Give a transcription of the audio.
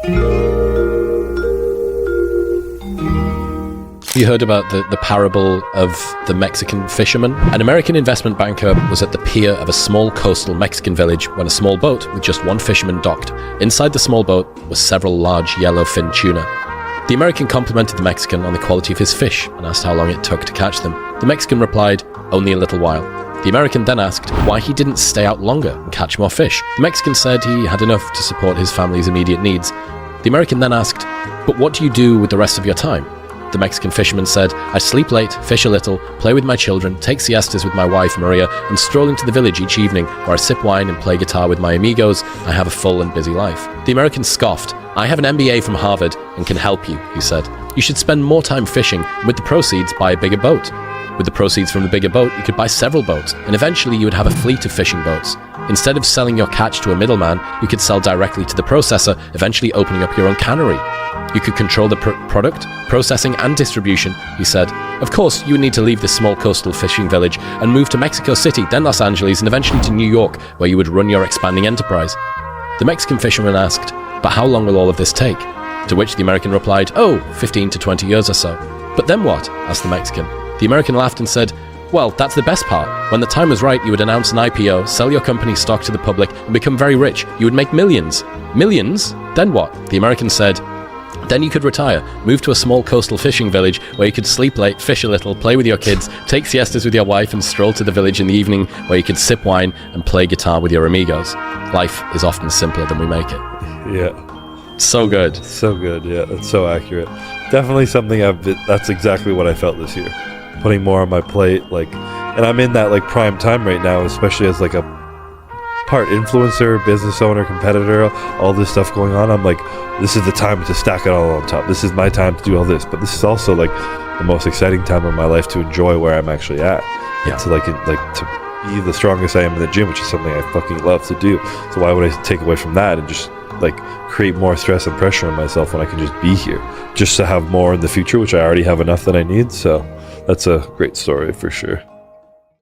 You heard about the parable of the Mexican fisherman? An American investment banker was at the pier of a small coastal Mexican village when a small boat with just one fisherman docked. Inside the small boat were several large yellowfin tuna. The American complimented the Mexican on the quality of his fish and asked how long it took to catch them. The Mexican replied, "Only a little while." The American then asked why he didn't stay out longer and catch more fish. The Mexican said he had enough to support his family's immediate needs. The American then asked, "But what do you do with the rest of your time?" The Mexican fisherman said, "I sleep late, fish a little, play with my children, take siestas with my wife Maria, and stroll into the village each evening where I sip wine and play guitar with my amigos. I have a full and busy life." The American scoffed. "I have an MBA from Harvard and can help you," he said. "You should spend more time fishing and with the proceeds buy a bigger boat. With the proceeds from the bigger boat, you could buy several boats, and eventually you would have a fleet of fishing boats. Instead of selling your catch to a middleman, you could sell directly to the processor, eventually opening up your own cannery. You could control the product, processing and distribution," he said. "Of course, you would need to leave this small coastal fishing village and move to Mexico City, then Los Angeles, and eventually to New York, where you would run your expanding enterprise." The Mexican fisherman asked, "But how long will all of this take?" To which the American replied, "Oh, 15 to 20 years or so." "But then what?" asked the Mexican. The American laughed and said, "Well, that's the best part. When the time was right, you would announce an IPO, sell your company's stock to the public, and become very rich. You would make millions." "Millions? Then what?" The American said, "Then you could retire, move to a small coastal fishing village where you could sleep late, fish a little, play with your kids, take siestas with your wife, and stroll to the village in the evening where you could sip wine and play guitar with your amigos. Life is often simpler than we make it." Yeah. So good. So good, yeah. That's so accurate. Definitely something that's exactly what I felt this year. Putting more on my plate, and I'm in that prime time right now, especially as a part influencer, business owner, competitor, all this stuff going on. I'm like, this is the time to stack it all on top. This is my time to do all this, but this is also the most exciting time of my life to enjoy where I'm actually at. Yeah. To to be the strongest I am in the gym, which is something I fucking love to do. So why would I take away from that and just create more stress and pressure on myself when I can just be here, just to have more in the future, which I already have enough that I need. So that's a great story for sure.